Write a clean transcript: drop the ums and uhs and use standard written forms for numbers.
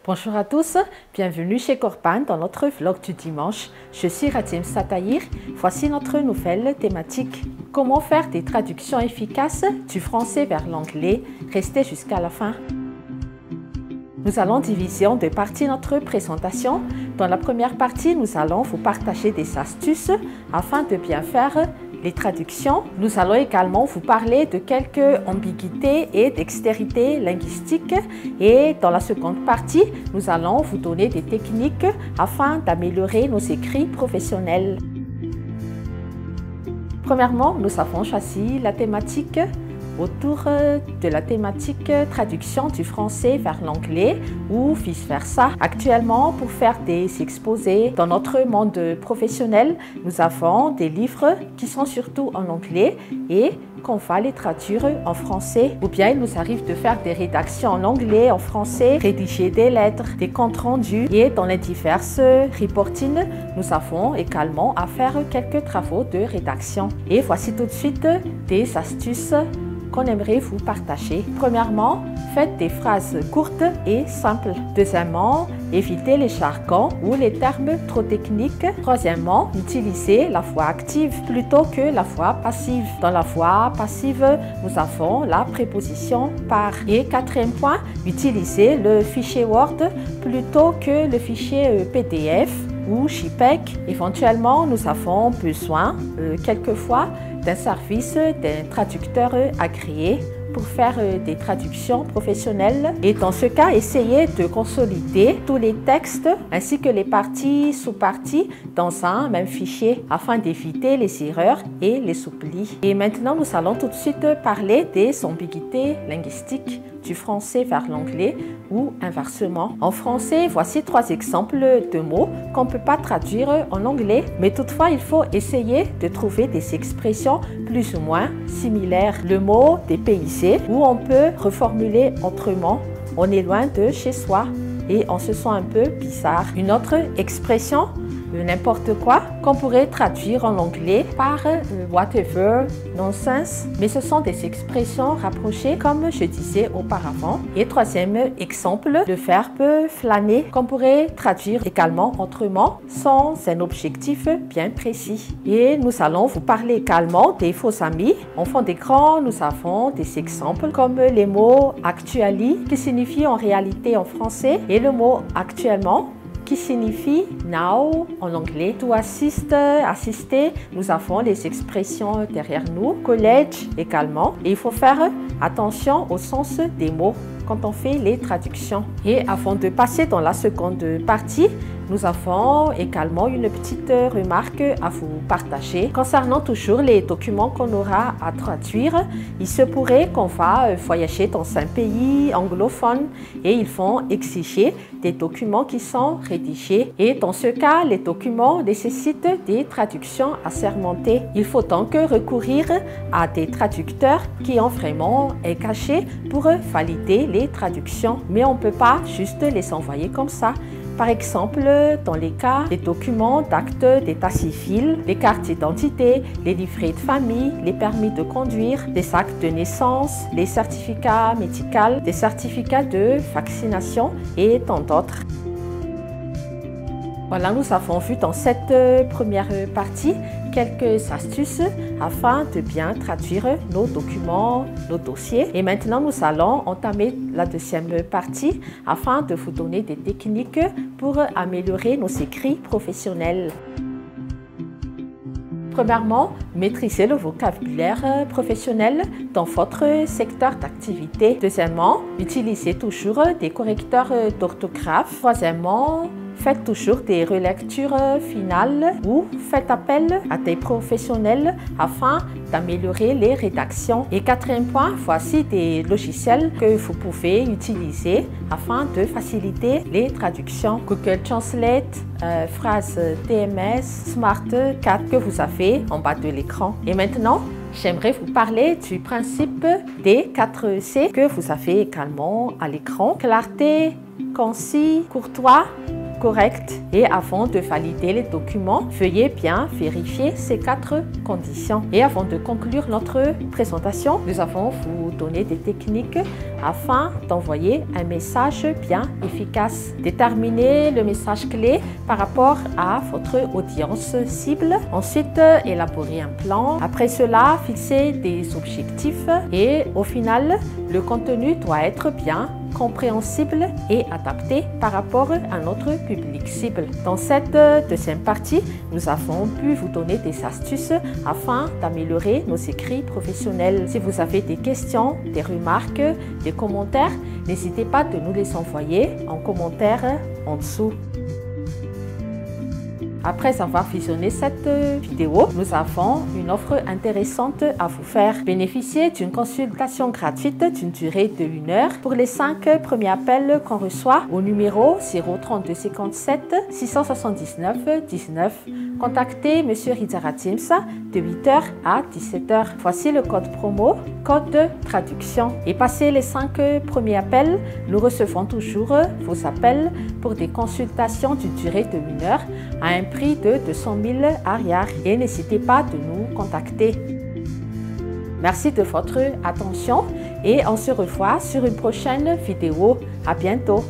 Bonjour à tous, bienvenue chez Corpan dans notre vlog du dimanche. Je suis Ratim Satahir. Voici notre nouvelle thématique. Comment faire des traductions efficaces du français vers l'anglais? Restez jusqu'à la fin. Nous allons diviser en deux parties notre présentation. Dans la première partie, nous allons vous partager des astuces afin de bien faire les traductions. Nous allons également vous parler de quelques ambiguïtés et dextérité linguistique. Et dans la seconde partie, nous allons vous donner des techniques afin d'améliorer nos écrits professionnels. Premièrement, nous avons choisi la thématique autour de la thématique traduction du français vers l'anglais ou vice-versa. Actuellement, pour faire des exposés dans notre monde professionnel, nous avons des livres qui sont surtout en anglais et qu'on va les traduire en français. Ou bien il nous arrive de faire des rédactions en anglais, en français, rédiger des lettres, des comptes rendus. Et dans les diverses reportings, nous avons également à faire quelques travaux de rédaction. Et voici tout de suite des astuces qu'on aimerait vous partager. Premièrement, faites des phrases courtes et simples. Deuxièmement, évitez les jargons ou les termes trop techniques. Troisièmement, utilisez la voix active plutôt que la voix passive. Dans la voix passive, nous avons la préposition par. Et quatrième point, utilisez le fichier Word plutôt que le fichier PDF ou JPEG. Éventuellement, nous avons besoin quelquefois d'un service d'un traducteur agréé pour faire des traductions professionnelles. Et dans ce cas, essayez de consolider tous les textes ainsi que les parties sous-parties dans un même fichier afin d'éviter les erreurs et les oublis. Et maintenant, nous allons tout de suite parler des ambiguïtés linguistiques du français vers l'anglais ou inversement. En français, voici 3 exemples de mots qu'on ne peut pas traduire en anglais, mais toutefois, il faut essayer de trouver des expressions plus ou moins similaires. Le mot dépaysé, où on peut reformuler autrement, on est loin de chez soi et on se sent un peu bizarre. Une autre expression, n'importe quoi, qu'on pourrait traduire en anglais par whatever, nonsense, mais ce sont des expressions rapprochées comme je disais auparavant. Et troisième exemple, le verbe flâner, qu'on pourrait traduire également autrement sans un objectif bien précis. Et nous allons vous parler également des faux amis. En fond d'écran, nous avons des exemples comme les mots actually, qui signifie en réalité en français, et le mot actuellement, qui signifie now en anglais. To assist, assister, nous avons les expressions derrière nous. College également. Et il faut faire attention au sens des mots quand on fait les traductions. Et avant de passer dans la seconde partie, nous avons également une petite remarque à vous partager. Concernant toujours les documents qu'on aura à traduire, il se pourrait qu'on va voyager dans un pays anglophone et ils vont exiger des documents qui sont rédigés. Et dans ce cas, les documents nécessitent des traductions assermentées. Il faut donc recourir à des traducteurs qui ont vraiment un cachet pour valider les traductions. Mais on ne peut pas juste les envoyer comme ça. Par exemple, dans les cas des documents d'actes d'état civil, les cartes d'identité, les livrets de famille, les permis de conduire, des actes de naissance, les certificats médicaux, des certificats de vaccination et tant d'autres. Voilà, nous avons vu dans cette première partie quelques astuces afin de bien traduire nos documents, nos dossiers. Et maintenant, nous allons entamer la deuxième partie afin de vous donner des techniques pour améliorer nos écrits professionnels. Premièrement, maîtrisez le vocabulaire professionnel dans votre secteur d'activité. Deuxièmement, utilisez toujours des correcteurs d'orthographe. Troisièmement, faites toujours des relectures finales ou faites appel à des professionnels afin d'améliorer les rédactions. Et quatrième point, voici des logiciels que vous pouvez utiliser afin de faciliter les traductions. Google Translate, Phrase TMS, Smart4 que vous avez en bas de l'écran. Et maintenant, j'aimerais vous parler du principe des 4 C que vous avez également à l'écran. Clarté, concis, courtois, correcte. Et avant de valider les documents, veuillez bien vérifier ces 4 conditions. Et avant de conclure notre présentation, nous allons vous donner des techniques afin d'envoyer un message bien efficace. Déterminez le message clé par rapport à votre audience cible. Ensuite, élaborez un plan. Après cela, fixez des objectifs. Et au final, le contenu doit être bien compréhensible et adapté par rapport à notre public cible. Dans cette deuxième partie, nous avons pu vous donner des astuces afin d'améliorer nos écrits professionnels. Si vous avez des questions, des remarques, des commentaires, n'hésitez pas de nous les envoyer en commentaire en dessous. Après avoir visionné cette vidéo, nous avons une offre intéressante à vous faire. Bénéficiez d'une consultation gratuite d'une durée de 1 heure pour les 5 premiers appels qu'on reçoit au numéro 032 57 679 19. Contactez M. Rizara Timsa de 8h à 17h. Voici le code promo, code de traduction. Et passé les 5 premiers appels, nous recevons toujours vos appels pour des consultations d'une durée de 1 heure à un prix de 200 000 arrière. Et n'hésitez pas de nous contacter. Merci de votre attention et on se revoit sur une prochaine vidéo. À bientôt.